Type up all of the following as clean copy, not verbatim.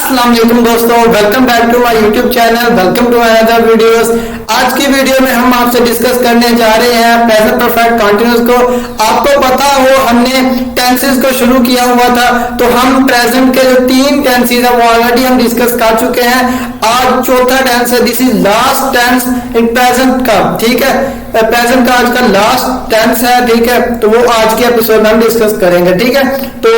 अस्सलाम वालेकुम दोस्तों, welcome back to my YouTube channel, welcome to my other videos. आज की वीडियो में हम आपसे डिस्कस करने जा रहे हैं प्रेजेंट परफेक्ट कंटीन्यूअस को। आपको पता हो हमने टेंसेस को शुरू किया हुआ था, तो हम प्रेजेंट के जो 3 टेंसेस है वो ऑलरेडी हम डिस्कस कर चुके हैं। आज चौथा टेंस है, this is last tense in present का, ठीक है। प्रेजेंट का आज का लास्ट टेंस है, ठीक है। तो वो आज के एपिसोड में हम डिस्कस करेंगे, ठीक है। तो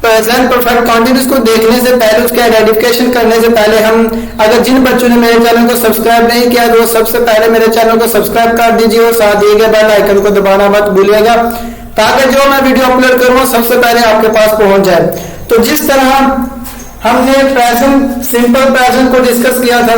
प्रेजेंट परफेक्ट कंटीन्यूअस को देखने से पहले, उसके आइडेंटिफिकेशन करने से पहले, हम अगर जिन बच्चों ने मेरे चैनल को सब्सक्राइब नहीं किया तो सबसे पहले मेरे चैनल को सब्सक्राइब कर दीजिए और साथ दिए गए बेल आइकन को दबाना मत भूलिएगा, ताकि जो मैं वीडियो अपलोड करूँ सबसे पहले आपके पास पहुंच जाए। तो जिस तरह हमने प्रेजेंट सिंपल प्रेजेंट को डिस्कस किया था,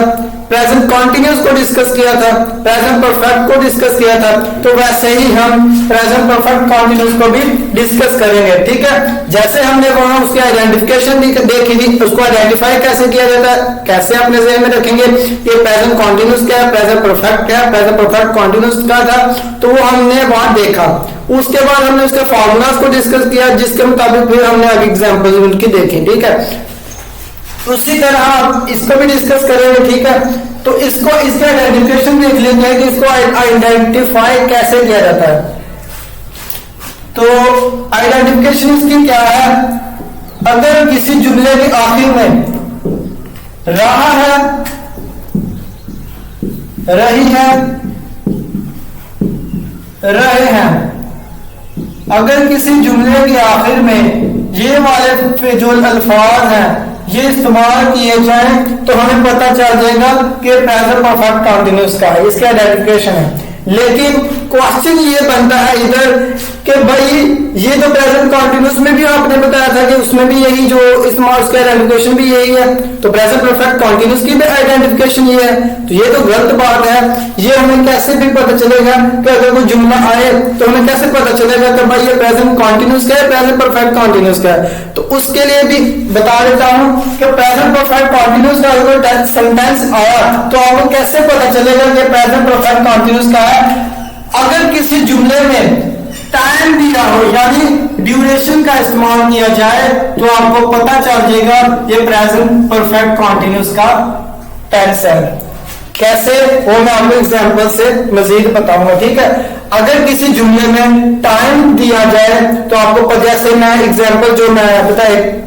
प्रेजेंट कंटीन्यूअस को डिस्कस किया था, प्रेजेंट परफेक्ट को डिस्कस किया था, तो वैसे ही हम प्रेजेंट परफेक्ट कंटीन्यूअस को भी डिस्कस करेंगे, ठीक है। जैसे हमने वहां उसकी आइडेंटिफिकेशन देखी थी, उसको आइडेंटिफाई कैसे किया जाता है, कैसे अपने ज़हन में रखेंगे कि प्रेजेंट कंटीन्यूअस क्या है, प्रेजेंट परफेक्ट क्या है, प्रेजेंट परफेक्ट कंटीन्यूअस क्या था, तो वो हमने वहां देखा। उसके बाद हमने उसके फॉर्मूलाज को डिस्कस किया, जिसके मुताबिक फिर हमने आगे एग्जांपल्स उनकी देखी, ठीक है। उसी तरह आप इसको भी डिस्कस करेंगे, ठीक है। तो इसको इसका आइडेंटिफिकेशन देख लेते हैं कि इसको आइडेंटिफाई कैसे किया जाता है। तो आइडेंटिफिकेशन इसकी क्या है, अगर किसी जुमले के आखिर में रहा है, रही है, रहे हैं, अगर किसी जुमले के आखिर में ये वाले जो अल्फाज हैं ये इस्तेमाल किए जाएं, तो हमें पता चल जाएगा कि प्रेजेंट परफेक्ट कंटीन्यूअस का है, इसका आइडेंटिफिकेशन है। लेकिन क्वेश्चन ये बनता है इधर कि भाई ये तो प्रेजेंट कंटीन्यूअस में भी आपने बताया था कि उसमें भी यही जो इस्तेमाल, उसका आइडेंटिफिकेशन भी यही है, तो प्रेजेंट परफेक्ट कंटीन्यूअस की भी आइडेंटिफिकेशन ये है, तो ये तो गलत बात है। ये हमें कैसे भी पता चलेगा कि अगर कोई जुमला आए तो हमें कैसे पता चलेगा कि भाई ये प्रेजेंट कंटीन्यूअस का है, प्रेजेंट परफेक्ट कंटीन्यूअस का है। तो उसके लिए भी बता देता हूं कि प्रेजेंट परफेक्ट कंटीन्यूअस का अगर सेंटेंस आया तो आपको कैसे पता चलेगा कि प्रेजेंट परफेक्ट कंटीन्यूअस का है। अगर किसी जुमले में टाइम दिया हो, यानी ड्यूरेशन का इस्तेमाल किया जाए, तो आपको पता चल जाएगा ये प्रेजेंट परफेक्ट कंटीन्यूअस का टेंस है। कैसे, वो मैं आपको एग्जांपल से मजीद बताऊंगा, ठीक है। अगर किसी जुमले में टाइम दिया जाए तो आपको, जैसे मैं एग्जांपल जो मैं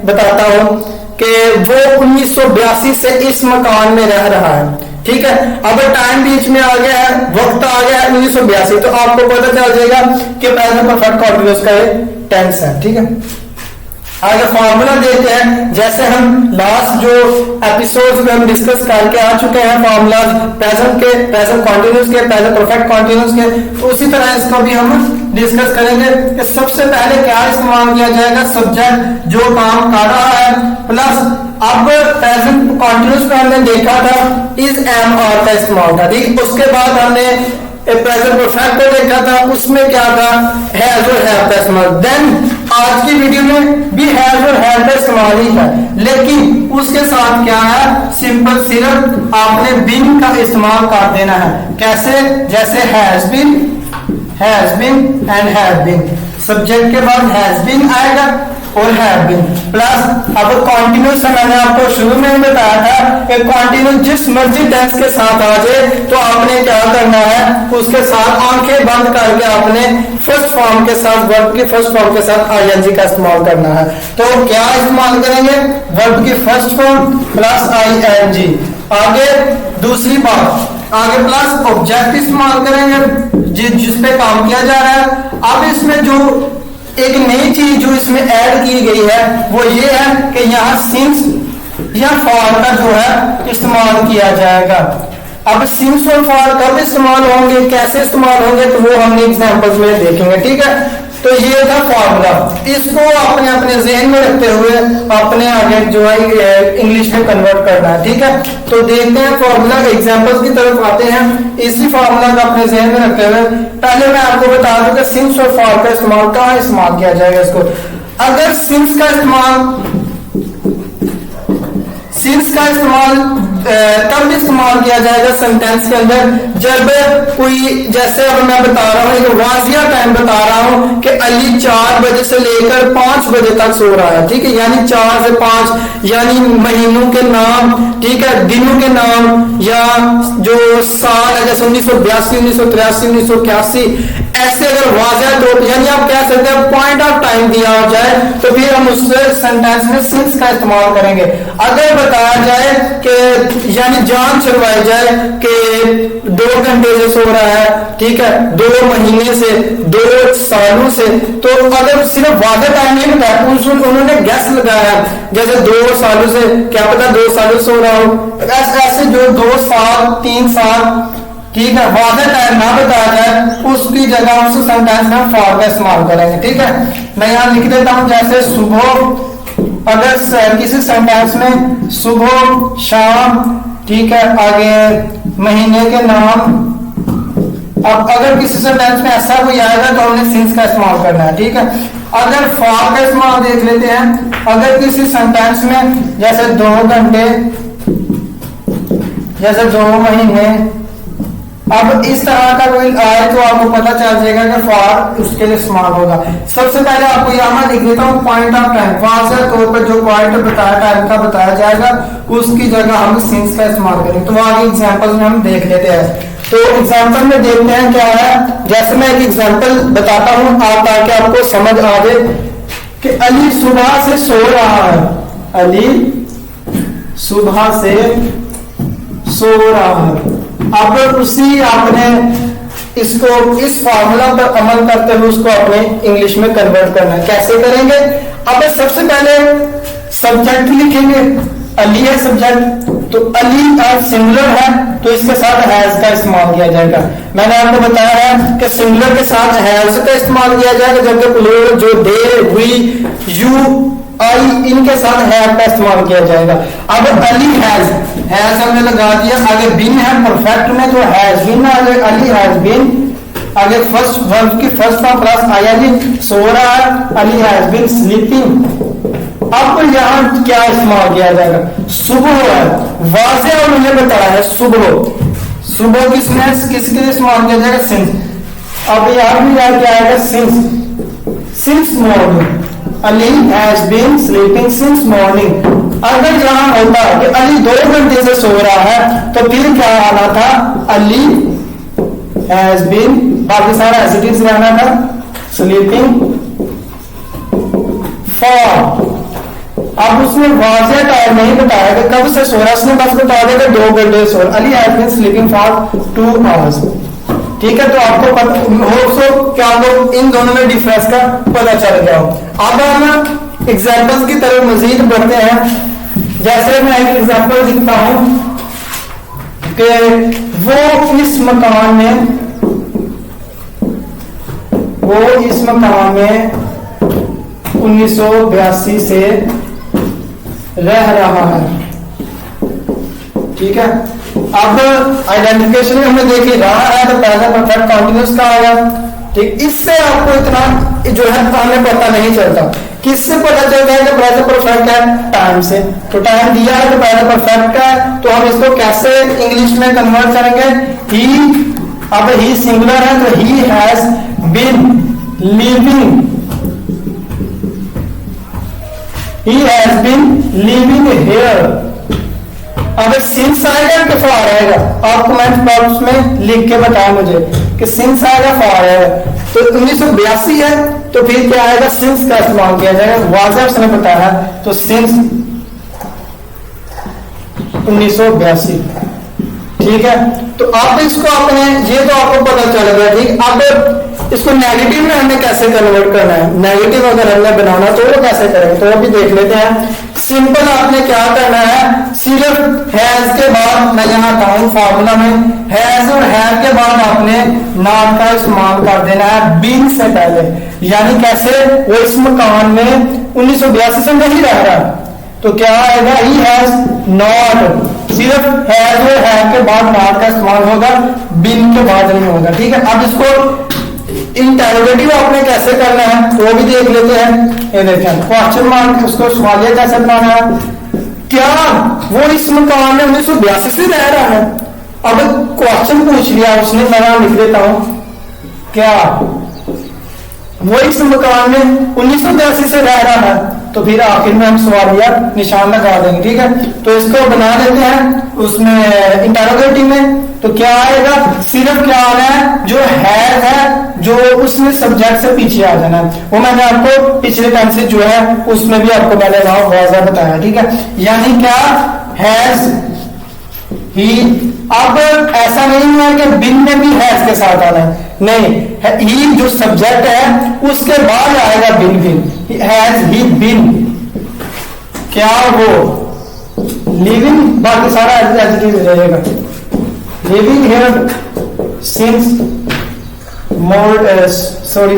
बताता हूं कि वो 1982 से इस मकान में रह रहा है, ठीक है। अब टाइम बीच में आ गया है, वक्त आ गया है 1982, तो आपको पता चल जाएगा कि प्रेजेंट परफेक्ट कंटीन्यूअस का टेंस है, ठीक है। आगे फॉर्मूला देते हैं, जैसे हम लास्ट जो एपिसोड्स में हम डिस्कस करके आ चुके हैं फॉर्मूला प्रेजेंट के, प्रेजेंट कंटीन्यूअस के, प्रेजेंट परफेक्ट कंटीन्यूअस के, तो उसी तरह इसको भी हम डिस्कस करेंगे कि सबसे पहले क्या इस्तेमाल किया जाएगा, सब्जेक्ट जो काम कर रहा है, प्लस अब प्रेजेंट कंटीन्यूअस में हमने देखा था इज एम आर का इस्तेमाल था, ठीक। उसके बाद हमने प्रेजेंट परफेक्ट को देखा था, उसमें क्या था, हैज और हैव का इस्तेमाल। देन आज की वीडियो में भी हैज और हैव का इस्तेमाल ही है, लेकिन उसके साथ क्या है, सिंपल सिर्फ आपने बीन का इस्तेमाल कर देना है। कैसे, जैसे has been and have been, subject के बाद हैज बीन आएगा और हैव बीन, प्लस अब कंटीन्यूअस मैंने आपको शुरू में बताया था कि कंटीन्यूअस जिस मर्जी टेंस के साथ आ जाए तो आपने क्या करना है, उसके साथ आंखें बंद करके आपने फर्स्ट फॉर्म के साथ, वर्ब की फर्स्ट फॉर्म के साथ आईएनजी का इस्तेमाल करना है। तो क्या इस्तेमाल करेंगे, वर्ब की फर्स्ट फॉर्म प्लस आईएनजी। आगे दूसरी बात, आगे प्लस ऑब्जेक्ट इस्तेमाल करेंगे जिसपे काम किया जा रहा है। अब इसमें जो एक नई चीज जो इसमें ऐड की गई है वो ये है कि यहाँ सिंस या फॉर का जो है इस्तेमाल किया जाएगा। अब सिंस और फॉर कब इस्तेमाल होंगे, कैसे इस्तेमाल होंगे, तो वो हमने एग्जांपल्स में देखेंगे, ठीक है। तो ये था फॉर्मूला, इसको अपने अपने ज़हन में रखते हुए अपने आगे जो है इंग्लिश में कन्वर्ट करना है, ठीक है। तो देखते हैं फॉर्मूला एग्जांपल्स की तरफ आते हैं। इसी फॉर्मूला को अपने ज़हन में रखते हुए पहले मैं आपको बता दूं कि सिंस और फॉर का इस्तेमाल कहाँ इस्तेमाल किया जाएगा इसको। अगर सिंस का इस्तेमाल तब इस्तेमाल किया जाएगा सेंटेंस के अंदर जब कोई, जैसे अब मैं बता रहा हूँ, वाजिया टाइम बता रहा हूँ कि अली 4 बजे से लेकर 5 बजे तक सो रहा है, ठीक है, यानी 4 से 5, यानी महीनों के नाम, ठीक है, दिनों के नाम, या जो साल है जैसे 1982, 1983, 1981, ऐसे अगर वाजिया तो यानी आप कह सकते हैं पॉइंट ऑफ टाइम दिया हो जाए तो फिर हम उस सेंटेंस में सिंस का इस्तेमाल करेंगे। अगर बताया जाए कि यानी जान छुड़वाई जाए कि 2 घंटे से सो रहा है, ठीक है, 2 महीने से, 2 सालों से, तो अगर सिर्फ वाजिया टाइम नहीं बताया, उन्होंने गैस लगाया जैसे 2 सालों से, क्या पता 2 सालों सो रहा हो, ऐसे जो 2 साल 3 साल, ठीक है, वाजिया टाइम ना बताया जाए उसकी जगह उस सेंटेंस में फॉर का इस्तेमाल करेंगे, ठीक है। मैं यहां लिख देता हूं जैसे सुबह, अगर किसी सेंटेंस में सुबह शाम, ठीक है, आगे महीने के नाम, अब अगर किसी सेंटेंस में ऐसा कोई आएगा तो हमने सिंस का इस्तेमाल करना है, ठीक है। अगर फॉर का इस्तेमाल देख लेते हैं, अगर किसी सेंटेंस में जैसे 2 घंटे, जैसे 2 महीने, अब इस तरह का कोई आए तो आपको पता चल जाएगा कि फॉर उसके लिए इस्तेमाल होगा। सबसे पहले आपको यहाँ लिख देता हूँ पॉइंट ऑफ टाइम, वाज़ेह तौर पर जो पॉइंट बताया टाइम का बताया जाएगा उसकी जगह हम सिंस का इस्तेमाल करेंगे। तो आगे एग्जांपल में हम देख लेते हैं। तो एग्जांपल में देखते हैं क्या है। जैसे मैं एक एग्जांपल बताता हूँ आप ताकि आपको समझ आ जाए कि अली सुबह से सो रहा है, अली सुबह से सो रहा है। अब उसी आपने इसको इस फार्मूला पर अमल करते हुए उसको अपने इंग्लिश में कन्वर्ट करना है। कैसे करेंगे? अब सबसे पहले सब्जेक्ट लिखेंगे, अली है सब्जेक्ट, तो अली सिंगुलर है तो इसके साथ हैज का इस्तेमाल किया जाएगा। मैंने आपको बताया है कि सिंगुलर के साथ हैज का इस्तेमाल किया जाएगा, जबकि प्लूरल जो दे, वी, यू, आई, इनके साथ हैव का इस्तेमाल किया जाएगा। अब अली हैज हमने लगा दिया, आगे बिन है परफेक्ट में तो हैज बिन, आगे अली हैज बिन, आगे फर्स्ट वर्ब की फर्स्ट फॉर्म प्लस आईएनजी, सो रहा है, अली हैज बिन स्लीपिंग। अब यहां क्या इस्तेमाल किया जाएगा? सुबह है, वाज़ेह उन्होंने बताया है सुबह, सुबह किसके लिए इस्तेमाल किया जाएगा? सिंस। अब यहां भी क्या आएगा? Since morning, Ali has been sleeping since morning. अगर जहां होता है कि अली 2 घंटे से सो रहा है तो फिर क्या आना था? अली हैज बीन, बाकी सारा एज इट इज रहना था, स्लीपिंग फॉर। अब उसने वाज़ेह टाइम नहीं बताया कि कब से सो रहा, उसने बस बता दिया कि 2 घंटे सो रहा। Ali has been sleeping for 2 hours. ठीक है, तो आपको क्या आपको इन दोनों में डिफरेंस का पता चल गया हो। अब हम एग्जाम्पल्स की तरफ मजीद बढ़ते हैं। जैसे मैं एक एग्जाम्पल लिखता हूं कि वो इस मकान में 1982 से रह रहा है। ठीक है, अब आइडेंटिफिकेशन में हमने देखी रहा है तो पहला परफेक्ट कंटीन्यूअस का आया। ठीक, इससे आपको इतना जो है हमें पता नहीं चलता। किससे पता चलता है कि प्रेजेंट परफेक्ट है? टाइम से। तो टाइम दिया है तो प्रेजेंट परफेक्ट है, तो हम इसको कैसे इंग्लिश में कन्वर्ट करेंगे? ही, अब ही सिंगुलर है तो he has been living, he has been living here. अब सिंस आएगा कि फॉर आएगा? आप कमेंट बॉक्स में लिख के बताएं मुझे कि सिंस आएगा फॉर आएगा। तो 1982 है तो फिर क्या आएगा? सिंस का इस्तेमाल किया जाएगा। वाज़ेह उसने बताया तो सिंस 1982। ठीक है, तो आप इसको अपने, ये तो आपको पता चल गया। ठीक, अब इसको नेगेटिव में हमें कैसे कन्वर्ट करना है? नेगेटिव अगर हमने बनाना तो वो कैसे करेंगे तो अभी देख लेते हैं। सिंपल आपने क्या करना है, सिर्फ हैज के बाद, मैं यहाँ कहूँ फॉर्मूला में हैज और हैव के बाद आपने नॉट का इस्तेमाल कर देना है बीन से पहले। यानी कैसे? वो इस मकान में 1982 से नहीं रह रहा, तो क्या आएगा? ही हैज नॉट, सिर्फ हैज और हैव के बाद नॉट का इस्तेमाल होगा, बिन के बाद नहीं होगा। ठीक है, अब इसको इंटरोगेटिव आपने कैसे करना है तो वो भी देख लेते हैं। ये देखें क्वेश्चन मार्क, उसको सवालिया कैसे बनाना है। क्या वो इस मकान में 1982 से रह रहा है? अब क्वेश्चन पूछ लिया उसने, मैं नाम लिख देता हूं, क्या वो इस मकान में 1982 से रह रहा है? तो फिर आखिर में हम सवाल या निशान लगा देंगे, ठीक है। तो इसको बना देते हैं उसमें इंटरोगेटिव में। तो क्या आएगा, सिर्फ क्या आना है, जो है जो उसमें सब्जेक्ट से पीछे आ जाना है। वो मैंने आपको पिछले टाइम से जो है उसमें भी आपको मैंने वहां वाज़ा बताया, ठीक है। यानी क्या, हैज ही। अब ऐसा नहीं है कि बिन में भी हैज के साथ आना है, नहीं, ही जो सब्जेक्ट है उसके बाद आएगा बिन। बिन हैज ही बिन, क्या वो लिविंग, बाकी सारा एडजेक्टिव रहेगा। लिविंग हियर सिंस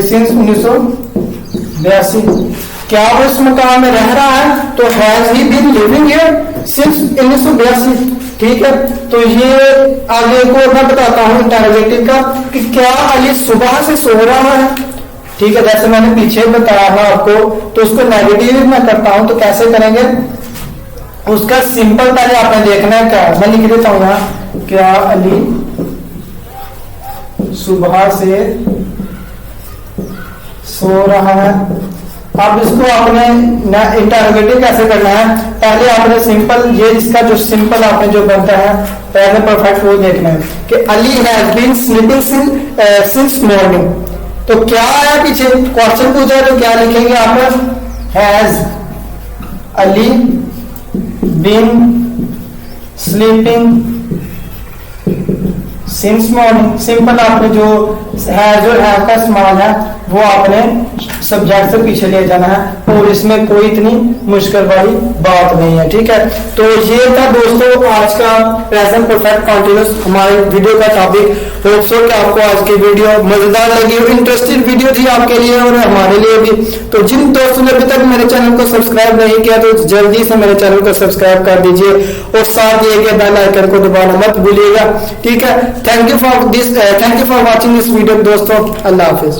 सिंस 1982, क्या वो इस मकान में रह रहा है? तो has he been living here since 1982, ठीक है। तो ये आगे को मैं बताता हूं इंटरोगेटिव का कि क्या अली सुबह से सो रहा है, ठीक है। जैसे मैंने पीछे बताया था आपको, तो उसको नेगेटिव में करता हूं, तो कैसे करेंगे, उसका सिंपल पहले आपने देखना है। क्या मैं लिख देता हूं यहां, क्या अली सुबह से सो रहा है। अब इसको आपने इंटरोगेटिव कैसे करना है, पहले आपने सिंपल, ये इसका जो सिंपल आपने जो बनता है पहले परफेक्ट वो देखना है कि Ali has been sleeping since morning. तो क्या आया पीछे, क्वेश्चन पूछा है, तो क्या लिखेंगे आप, has Ali been sleeping since morning. Simple आपने जो है का इस्तेमाल है वो आपने सब्जेक्ट से पीछे ले जाना है, और इसमें कोई इतनी मुश्किल वाली बात नहीं है, ठीक है। तो ये था दोस्तों आज का प्रेजेंट परफेक्ट कंटीन्यूअस हमारे वीडियो का टॉपिक। होप सो कि आपको आज की वीडियो मजेदार लगी और इंटरेस्टिंग वीडियो थी आपके लिए और हमारे लिए भी। तो जिन दोस्तों ने अभी तक मेरे चैनल को सब्सक्राइब नहीं किया तो जल्दी से मेरे चैनल को सब्सक्राइब कर दीजिए और साथ दिए गए बेल आइकन को दबाना मत भूलिएगा, ठीक है। Thank you for watching this video दोस्तों। अल्लाह हाफिज।